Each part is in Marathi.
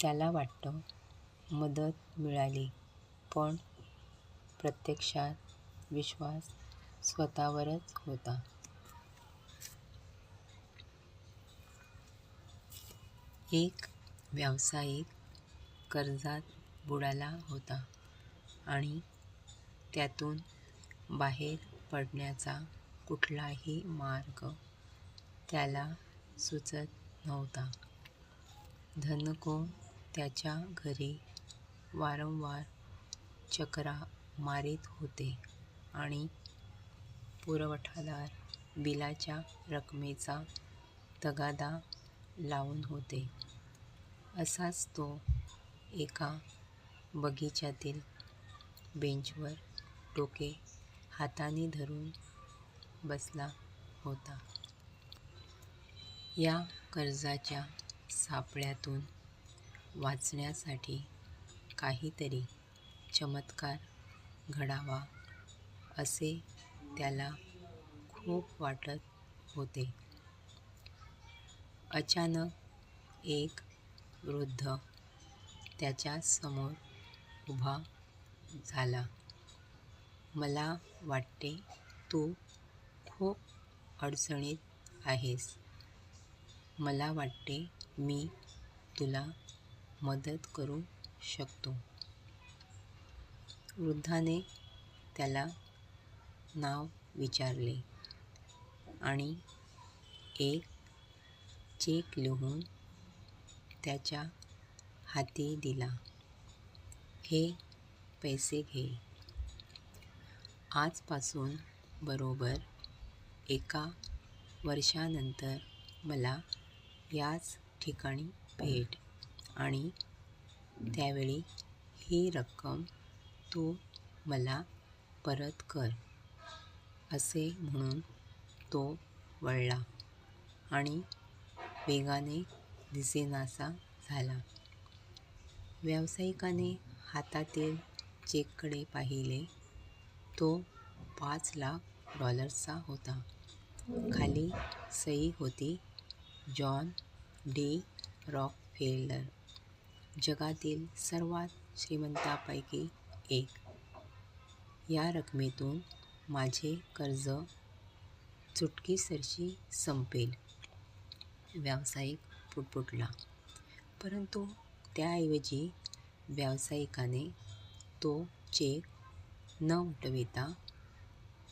त्याला वाटतं मदत मिळाली, पण प्रत्यक्षात विश्वास स्वतःवरच होता. एक व्यावसायिक कर्जात बुडाला होता आणि त्यातून बाहेर पडण्याचा कुठलाही मार्ग त्याला सुचत नव्हता. धनको त्याच्या घरी वारंवार चकरा मारीत होते आणि पुरवठादार बिलाच्या रकमेचा तगादा लावून होते. असाच तो एका बगीच्यातील बेंचवर डोके हाताने धरून बसला होता. या कर्जाच्या सापळ्यातून वाचण्यासाठी काहीतरी चमत्कार घडावा असे त्याला खूप वाटत होते. अचानक एक वृद्ध त्याच्या समोर उभा झाला. "मला वाटते तू खूप अडचणीत आहेस. मला वाटते मी तुला मदत करू शकतो." वृद्धाने त्याला नाव विचारले आणि एक चेक लिहून त्याच्या हाती दिला. "हे पैसे घे. आजपासून बरोबर 1 वर्षानंतर मला याच ठिकाणी भेट आणि त्यावेळी ही रक्कम तू मला परत कर." असे म्हणून तो वळला आणि वेगाने दिसेनासा झाला. व्यावसायिकाने हातातील चेककडे पाहिले. तो $5,00,000 होता. खाली सही होती, "जॉन डी. रॉकफेलर, जगातील सर्वात श्रीमंतांपैकी एक. या रकमेतून माझे कर्ज चुटकीसरशी संपेल." व्यावसायिक पुटपुटला, परंतु त्याऐवजी व्यावसायिकाने तो चेक न उठविता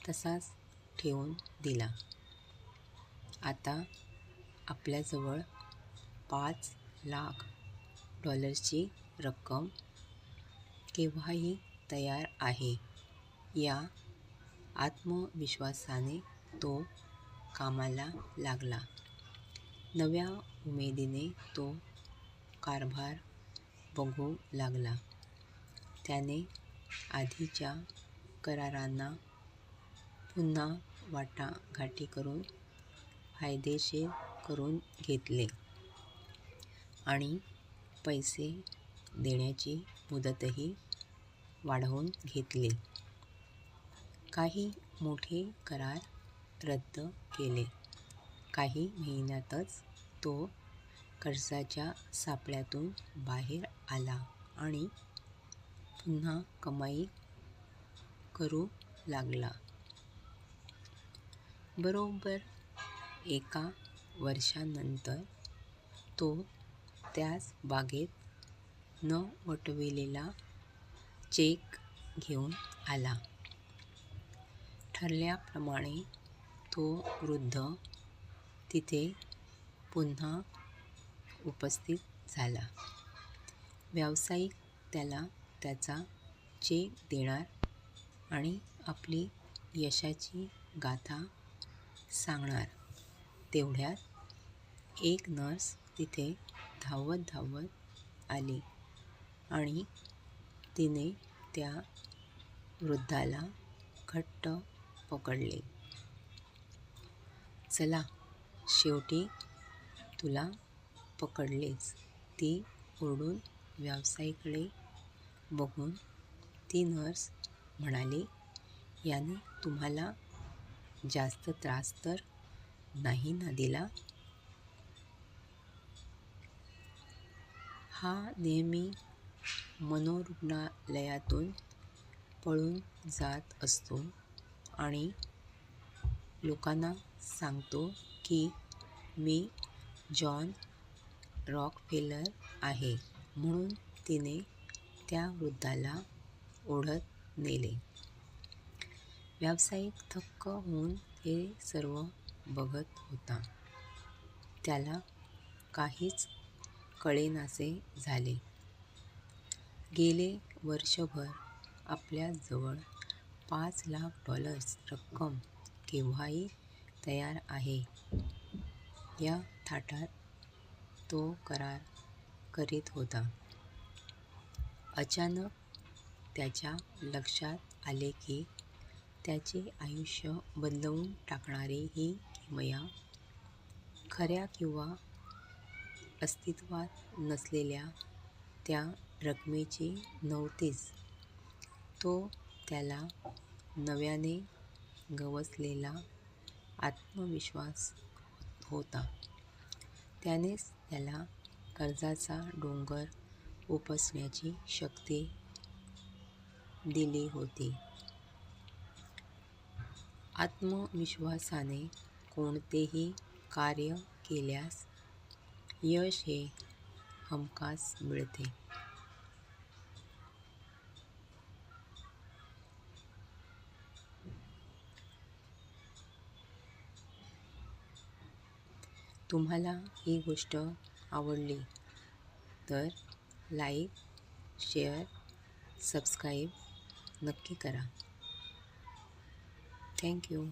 तसाच ठेवून दिला. "आता आपल्याजवळ $5,00,000 ची रक्कम केव्हाही तयार आहे." या आत्मविश्वासाने तो कामाला लागला. नव्या उमेदीने तो कारभार बघू लागला. त्याने आधीच्या करारांना पुन्हा वाटाघाटी करून फायदेशीर करून घेतले आणि पैसे देण्याची मुदतही वाढवून घेतली. काही मोठे करार रद्द केले. काही महिन्यातच तो कर्जाच्या सापळ्यातून बाहेर आला आणि पुन्हा कमाई करू लागला. बरोबर 1 वर्षानंतर तो त्याच बागेत न वटविलेला चेक घेऊन आला. ठरल्याप्रमाणे तो वृद्ध तिथे पुन्हा उपस्थित झाला. व्यावसायिक त्याला त्याचा चेक देणार आणि आपली यशाची गाथा सांगणार. तेवढ्यात एक नर्स तिथे धावत धावत आली आणि तिने त्या वृद्धाला घट्ट पकडले. "चला, शेवटी तुला पकडलेच," ती ओरडून व्यावसायिकाकडे बघून ती नर्स म्हणाली, "याने तुम्हाला जास्त त्रास तर नाही ना दिला?" हा नेहमी मनोरुग्णालयातून पळून जात असतो आणि लोकांना सांगतो की मी जॉन रॉकफेलर आहे, म्हणून तिने त्या वृद्धाला ओढत नेले. व्यावसायिक थक्क होऊन हे सर्व बघत होता. त्याला काहीच कळेनासे झाले. गेले वर्षभर आपल्याजवळ $5,00,000 रक्कम केव्हाही तयार आहे या थाटात तो करार करीत होता. अचानक त्याच्या लक्षात आले की त्याचे आयुष्य बदलवून टाकणारी ही किमया खऱ्या किंवा अस्तित्वात नसलेल्या त्या रकमेची नव्हतीच. तो त्याला नव्याने गवसलेला आत्मविश्वास होता. त्यानेच त्याला कर्जाचा डोंगर उपसण्याची शक्ती दिली होती. आत्मविश्वासाने कोणतेही कार्य केल्यास यश हे हमखास मिळते. तुम्हाला ही गोष्ट आवडली तर लाईक, शेअर, सबस्क्राईब नक्की करा. Thank you.